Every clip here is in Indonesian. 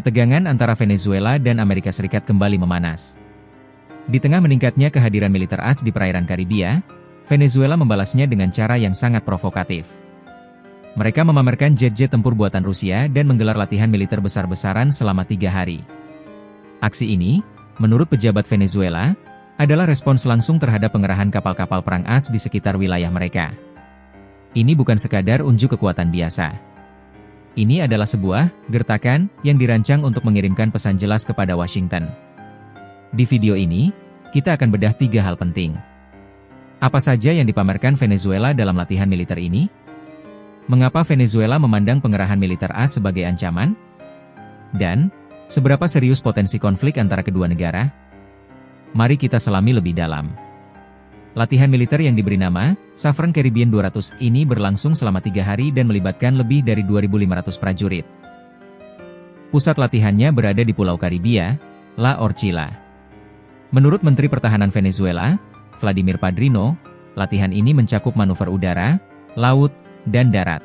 Ketegangan antara Venezuela dan Amerika Serikat kembali memanas. Di tengah meningkatnya kehadiran militer AS di perairan Karibia, Venezuela membalasnya dengan cara yang sangat provokatif. Mereka memamerkan jet-jet tempur buatan Rusia dan menggelar latihan militer besar-besaran selama 3 hari. Aksi ini, menurut pejabat Venezuela, adalah respons langsung terhadap pengerahan kapal-kapal perang AS di sekitar wilayah mereka. Ini bukan sekadar unjuk kekuatan biasa. Ini adalah sebuah gertakan yang dirancang untuk mengirimkan pesan jelas kepada Washington. Di video ini, kita akan bedah 3 hal penting. Apa saja yang dipamerkan Venezuela dalam latihan militer ini? Mengapa Venezuela memandang pengerahan militer AS sebagai ancaman? Dan, seberapa serius potensi konflik antara kedua negara? Mari kita selami lebih dalam. Latihan militer yang diberi nama Southern Caribbean 200 ini berlangsung selama 3 hari dan melibatkan lebih dari 2.500 prajurit. Pusat latihannya berada di Pulau Karibia, La Orchila. Menurut Menteri Pertahanan Venezuela, Vladimir Padrino, latihan ini mencakup manuver udara, laut, dan darat.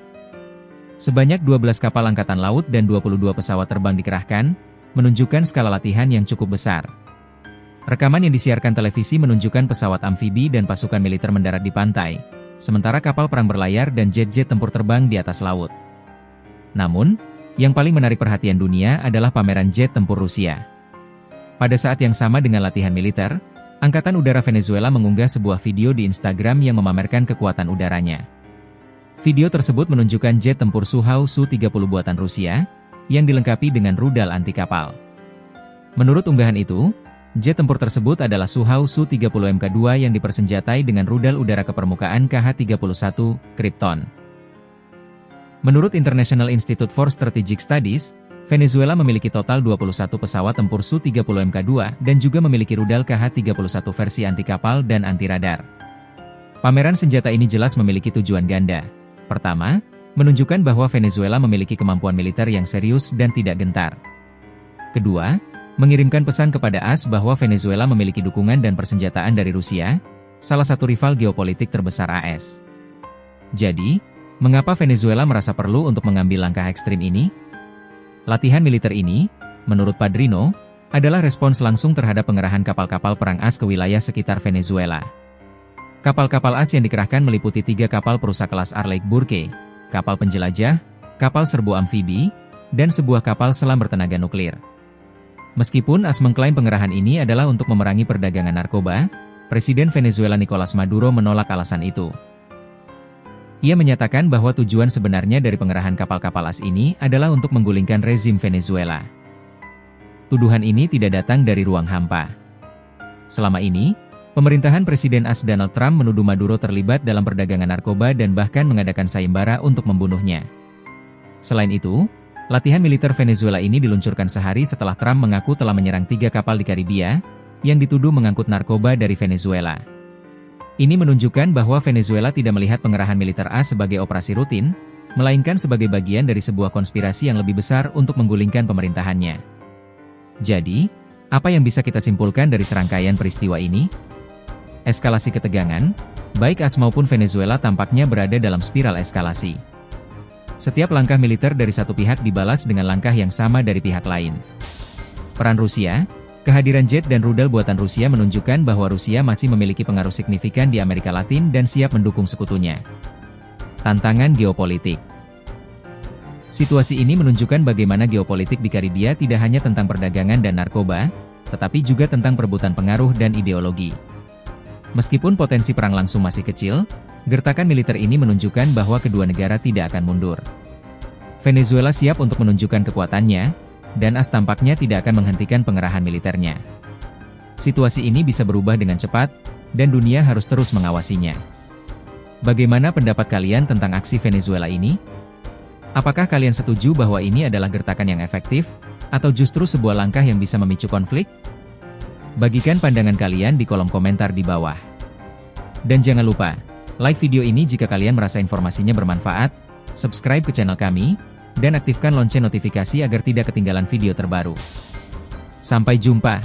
Sebanyak 12 kapal angkatan laut dan 22 pesawat terbang dikerahkan, menunjukkan skala latihan yang cukup besar. Rekaman yang disiarkan televisi menunjukkan pesawat amfibi dan pasukan militer mendarat di pantai, sementara kapal perang berlayar dan jet-jet tempur terbang di atas laut. Namun, yang paling menarik perhatian dunia adalah pameran jet tempur Rusia. Pada saat yang sama dengan latihan militer, Angkatan Udara Venezuela mengunggah sebuah video di Instagram yang memamerkan kekuatan udaranya. Video tersebut menunjukkan jet tempur Sukhoi Su-30 buatan Rusia, yang dilengkapi dengan rudal anti kapal. Menurut unggahan itu, jet tempur tersebut adalah Sukhoi Su-30 Mk2 yang dipersenjatai dengan rudal udara ke permukaan KH-31 Krypton. Menurut International Institute for Strategic Studies, Venezuela memiliki total 21 pesawat tempur Su-30 Mk2 dan juga memiliki rudal KH-31 versi anti kapal dan anti radar. Pameran senjata ini jelas memiliki tujuan ganda. Pertama, menunjukkan bahwa Venezuela memiliki kemampuan militer yang serius dan tidak gentar. Kedua, mengirimkan pesan kepada AS bahwa Venezuela memiliki dukungan dan persenjataan dari Rusia, salah satu rival geopolitik terbesar AS. Jadi, mengapa Venezuela merasa perlu untuk mengambil langkah ekstrim ini? Latihan militer ini, menurut Padrino, adalah respons langsung terhadap pengerahan kapal-kapal perang AS ke wilayah sekitar Venezuela. Kapal-kapal AS yang dikerahkan meliputi 3 kapal perusak kelas Arleigh Burke, kapal penjelajah, kapal serbu amfibi, dan sebuah kapal selam bertenaga nuklir. Meskipun AS mengklaim pengerahan ini adalah untuk memerangi perdagangan narkoba, Presiden Venezuela Nicolas Maduro menolak alasan itu. Ia menyatakan bahwa tujuan sebenarnya dari pengerahan kapal-kapal AS ini adalah untuk menggulingkan rezim Venezuela. Tuduhan ini tidak datang dari ruang hampa. Selama ini, pemerintahan Presiden AS Donald Trump menuduh Maduro terlibat dalam perdagangan narkoba dan bahkan mengadakan sayembara untuk membunuhnya. Selain itu, latihan militer Venezuela ini diluncurkan sehari setelah Trump mengaku telah menyerang 3 kapal di Karibia, yang dituduh mengangkut narkoba dari Venezuela. Ini menunjukkan bahwa Venezuela tidak melihat pengerahan militer AS sebagai operasi rutin, melainkan sebagai bagian dari sebuah konspirasi yang lebih besar untuk menggulingkan pemerintahannya. Jadi, apa yang bisa kita simpulkan dari serangkaian peristiwa ini? Eskalasi ketegangan, baik AS maupun Venezuela tampaknya berada dalam spiral eskalasi. Setiap langkah militer dari satu pihak dibalas dengan langkah yang sama dari pihak lain. Peran Rusia, kehadiran jet dan rudal buatan Rusia menunjukkan bahwa Rusia masih memiliki pengaruh signifikan di Amerika Latin dan siap mendukung sekutunya. Tantangan geopolitik. Situasi ini menunjukkan bagaimana geopolitik di Karibia tidak hanya tentang perdagangan dan narkoba, tetapi juga tentang perebutan pengaruh dan ideologi. Meskipun potensi perang langsung masih kecil, gertakan militer ini menunjukkan bahwa kedua negara tidak akan mundur. Venezuela siap untuk menunjukkan kekuatannya, dan AS tampaknya tidak akan menghentikan pengerahan militernya. Situasi ini bisa berubah dengan cepat, dan dunia harus terus mengawasinya. Bagaimana pendapat kalian tentang aksi Venezuela ini? Apakah kalian setuju bahwa ini adalah gertakan yang efektif, atau justru sebuah langkah yang bisa memicu konflik? Bagikan pandangan kalian di kolom komentar di bawah. Dan jangan lupa, like video ini jika kalian merasa informasinya bermanfaat, subscribe ke channel kami, dan aktifkan lonceng notifikasi agar tidak ketinggalan video terbaru. Sampai jumpa!